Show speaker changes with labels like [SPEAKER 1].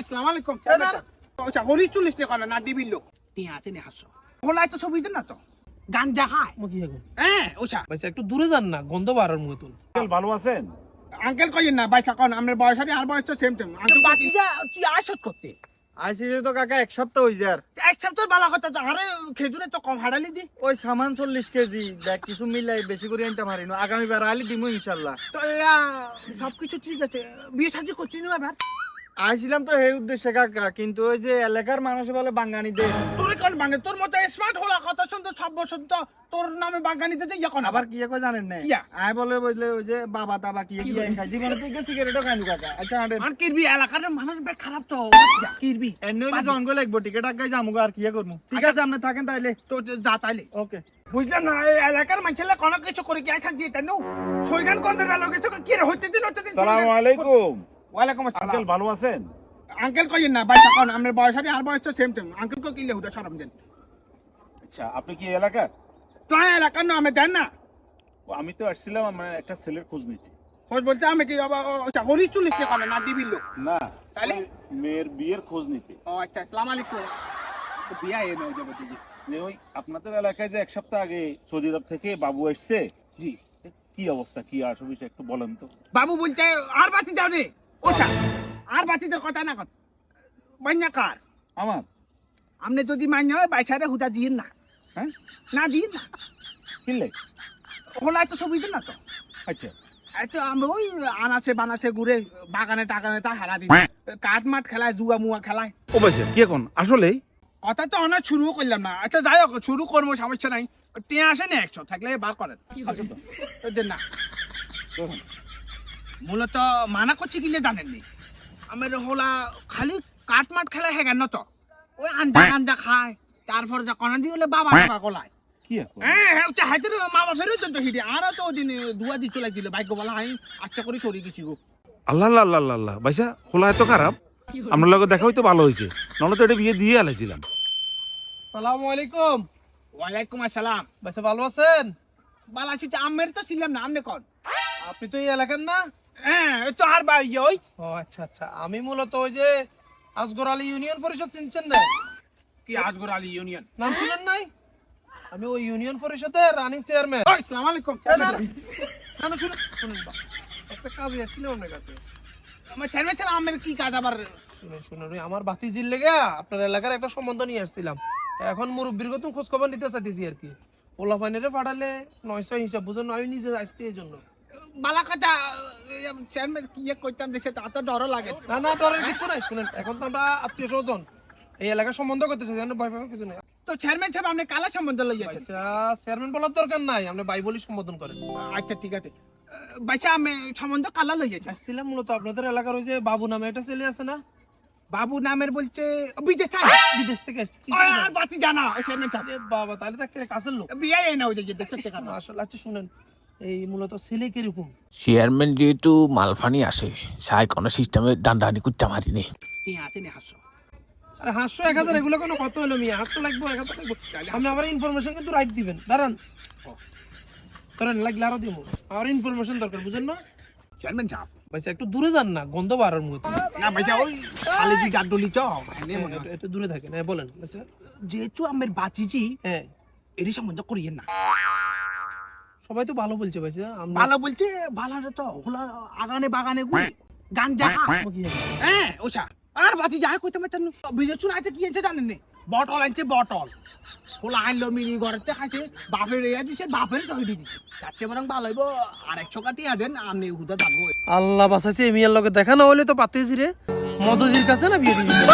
[SPEAKER 1] আসসালামু আলাইকুম আচ্ছা হলি 40 টাকা না দিবি লোক টিয়া আছে নি হাসো হোলাই তো ছবি না তো গাঞ্জা খায়
[SPEAKER 2] কি এখন
[SPEAKER 1] ওছা
[SPEAKER 2] ভাইসা একটু দূরে যান না, গন্ধ বাড়ার মতন।
[SPEAKER 3] আঙ্কেল ভালো আছেন?
[SPEAKER 1] আঙ্কেল কইেন না বাইসা কোন আমার বয়স আছে আর বয়স তো সেম সেম আঙ্কেল বাকি যা তুই আশত করতে
[SPEAKER 4] আইসি তো কাকা এক সপ্তাহ হই যার।
[SPEAKER 1] এক সপ্তাহ বালা কথা আরে খেজুরে তো কম হাড়ালি দি
[SPEAKER 4] ওই সামান 40 কেজি দেখ কিছু মিলাই বেশি করে আনতে পারি না, আগামীবার আলি দিমু ইনশাআল্লাহ।
[SPEAKER 1] তো সবকিছু ঠিক আছে বিয়ে সাজি করছি না এবার
[SPEAKER 4] আইছিলাম তো এই উদ্দেশ্যে কাকা, কিন্তু ওই যে এলাকার মানুষ বলে বাঙানি দে।
[SPEAKER 1] তোর কোন ভাঙে তোর মতো স্মার্ট হলা কথা শুনতে সব বছর তো তোর নামে বাগানিতে যে এখন
[SPEAKER 4] আবার কি কয় জানেন না?
[SPEAKER 1] কিয়া?
[SPEAKER 4] আয় বলে বুঝলে ওই যে বাবা তাবা কি কি খাই জীবনে তুই সিগারেটও খাইনু কাকা। আচ্ছা আন্ডে
[SPEAKER 1] আর কিরবি এলাকার মানুষ বে খারাপ তো কিরবি
[SPEAKER 4] এনে হইলে জঙ্গল লাগবো, টিকিট আগাই যামুগা আর কি করমু। ঠিক আছে আপনি থাকেন তাইলে।
[SPEAKER 1] তো যা তাইলে
[SPEAKER 4] ওকে।
[SPEAKER 1] বুঝলেন না এই এলাকার মানুষের কোনো কিছু করে কি আসা দিয়ে তেন সইগান কোন দিন লোক কিছু কি রে হইতে দিন
[SPEAKER 3] আসসালামু আলাইকুম।
[SPEAKER 1] ওয়ালাইকুম আসসালাম
[SPEAKER 3] আঙ্কেল ভালো আছেন?
[SPEAKER 1] আঙ্কেল কইেন না বাইসা কোন আমার বয়স আছে আর বয়স তো সেম সেম আঙ্কেল কো কিলে হুদা শরম দেন
[SPEAKER 3] আচ্ছা আপনি কি এলাকার?
[SPEAKER 1] তো এলাকার নামে দেন না
[SPEAKER 3] ও, আমি তো আসছিলাম আমার একটা ছেলের খোঁজ নিতে।
[SPEAKER 1] খোঁজ বলছে আমি কি হলি 40 টাকা না দিবি লোক
[SPEAKER 3] না
[SPEAKER 1] তাহলে?
[SPEAKER 3] ওই মেয়ের বিয়ের খোঁজ নিতে।
[SPEAKER 1] ও আচ্ছা আসসালামু আলাইকুম বিয়া এ নাও যাবে দিদি
[SPEAKER 3] যে ওই আপনাদের এলাকায় যে এক সপ্তাহ আগে সৌদি আরব থেকে বাবু আসছে,
[SPEAKER 1] জি
[SPEAKER 3] কি অবস্থা কি আসলে একটু বলেন তো।
[SPEAKER 1] বাবু বলছে আর বাতি যাও রে ওছা আর বাতিদের কথা না কর মান্যা কার
[SPEAKER 3] আমার
[SPEAKER 1] আপনি যদি মান্য হয় বাইসারে হুদা দিন না
[SPEAKER 3] হ্যাঁ
[SPEAKER 1] না দিন না
[SPEAKER 3] কিনলে?
[SPEAKER 1] হোলাই তো ছবি দিন না তো
[SPEAKER 3] আচ্ছা
[SPEAKER 1] আচ্ছা আমরা ওই আনাচে বানাচে ঘুরে বাগানে টাগানে তা হারা দিন কাঠ মাঠ খেলায় জুয়া মুয়া খেলায়।
[SPEAKER 3] ও ভাইসা কি এখন আসলেই?
[SPEAKER 1] কথা তো অনেক শুরু করলাম না আচ্ছা যাই হোক শুরু করবো সমস্যা নাই টিয়া আসে না 100 থাকলে বার করেন আসুন তো ওই দেন না
[SPEAKER 3] দেখুন,
[SPEAKER 1] মূলত মানা করছি কিলে জানেননি আমার হোলা খালি কাঠ মাঠ খেলায় হ্যাঁ কেন তো ওই আন্দা আন্দা খায় তারপর যা কনা দিয়ে হলে বাবা কলায়
[SPEAKER 3] কি এখন?
[SPEAKER 1] হ্যাঁ ওটা হাতের মামা ফেরত তো হিডি আর তো ওদিন দুয়া দি চলাই দিল ভাগ্য বলা আমি আচ্ছা করে সরি গেছি গো
[SPEAKER 5] আল্লাহ আল্লাহ আল্লাহ আল্লাহ ভাইসা খোলা এত খারাপ, আপনার লগে দেখা হইতো ভালো হয়েছে, নাহলে তো এটা বিয়ে দিয়ে আলাইছিলাম।
[SPEAKER 2] আসসালামু আলাইকুম।
[SPEAKER 1] ওয়ালাইকুম আসসালাম
[SPEAKER 2] ভাইসা ভালো আছেন?
[SPEAKER 1] বালাসি আমের তো ছিলাম না আমনে কন
[SPEAKER 2] আপনি তো এই এলাকার না?
[SPEAKER 1] হ্যাঁ ওই তো আর বাড়ি ওই
[SPEAKER 2] ও আচ্ছা আচ্ছা, আমি মূলত ওই যে আসগর আলী ইউনিয়ন পরিষদ চিনছেন না?
[SPEAKER 1] কি আজগর আলী ইউনিয়ন
[SPEAKER 2] নাম শুনেন নাই? আমি ওই ইউনিয়ন পরিষদের রানিং চেয়ারম্যান।
[SPEAKER 1] আসসালামু আলাইকুম
[SPEAKER 2] না শুনুন শুনুন একটা কাজে আসছিলাম আপনার কাছে।
[SPEAKER 1] আমার ছেলে ছেলে আমের কি কাজ আবার
[SPEAKER 2] শুনুন শুনুন ওই আমার বাতিজির লেগে আপনার এলাকার একটা সম্বন্ধ নিয়ে আসছিলাম, এখন মুরব্বীর কত খোঁজ খবর নিতে চাইতেছি আর কি। পোলা পানিরে পাঠালে 900 হিসাব বুঝুন, আমি নিজে আসছি এই জন্য।
[SPEAKER 1] বালা কথা চেয়ারম্যান কি করতাম দেখে তা তো ডর লাগে
[SPEAKER 2] না না ডরের কিছু নাই, শুনেন এখন তো আমরা আত্মীয় স্বজন এই এলাকার সম্বন্ধ করতেছি, ভয় পাওয়ার কিছু নেই।
[SPEAKER 1] তো চেয়ারম্যান সাহেব আপনি কালা সম্বন্ধ লইয়াছেন
[SPEAKER 2] আচ্ছা চেয়ারম্যান বলার দরকার নাই, আপনি ভাই বলি সম্বোধন করেন।
[SPEAKER 1] আচ্ছা ঠিক আছে বাইসা আমি সম্বন্ধ কালা লইয়াছি
[SPEAKER 2] আসছিলাম মূলত আপনাদের এলাকার ওই যে বাবু নামে একটা ছেলে আছে না?
[SPEAKER 1] বাবু নামের বলছে বিদেশ চাই
[SPEAKER 2] বিদেশ থেকে আসছে।
[SPEAKER 1] আর বাতি জানা ওই চেয়ারম্যান সাহেব
[SPEAKER 2] এ বাবা তাহলে তাকে কাছের লোক
[SPEAKER 1] বিয়ে না ওই যে দেখতে শেখানো
[SPEAKER 2] আসলে। আচ্ছা শুনেন এই মূলত ছেলে কিরকম?
[SPEAKER 6] চেয়ারম্যান যেহেতু মালফানি আসে সাই কোনো সিস্টেমে ডান্ডাহানি কুচ্চা মারিনি
[SPEAKER 1] ঠিক আছে নি হাসো
[SPEAKER 2] আরে 500 1000 এগুলো কোনো কত হলো মিয়া? 800 লাগবে 1000 লাগবে, আপনি আবার ইনফরমেশন কিন্তু রাইট দিবেন। দাঁড়ান করেন লাগলে আরো দিব, আর ইনফরমেশন দরকার বুঝেন না?
[SPEAKER 1] চেয়ারম্যান সাহেব
[SPEAKER 2] ভাইসা একটু দূরে যান না, গন্ধ বাড়ার মতো।
[SPEAKER 1] না ভাইসা ওই শালে দি গাডলি চ মনে হয়।
[SPEAKER 2] একটু দূরে থাকেন। হ্যাঁ বলেন ভাইসা।
[SPEAKER 1] যেহেতু আমার বাতিজি
[SPEAKER 2] হ্যাঁ
[SPEAKER 1] এরই সম্বন্ধ করিয়েন না
[SPEAKER 2] সবাই তো ভালো বলছে ভাইসা। আমরা
[SPEAKER 1] ভালো বলছে ভালো তো হোলা আগানে বাগানে গুই গান দেখা হ্যাঁ ওছা আর বাতি যায় কইতে পারতেন বিদেশ চুনাইতে কি আছে জানেন নি বটল আনছে বটল হোলা আনলো মিনি ঘরেতে খাইছে বাপের রেয়া দিছে বাপের তো হিডি দিছে তাতে বরং ভালো হইব আর 100 কাটি আদেন আমনে হুদা যাবো
[SPEAKER 2] আল্লাহ বাঁচাইছে এমিয়ার লগে দেখা না হইলে তো পাতেছি রে মদজির কাছে না বিয়ে দিয়েছে।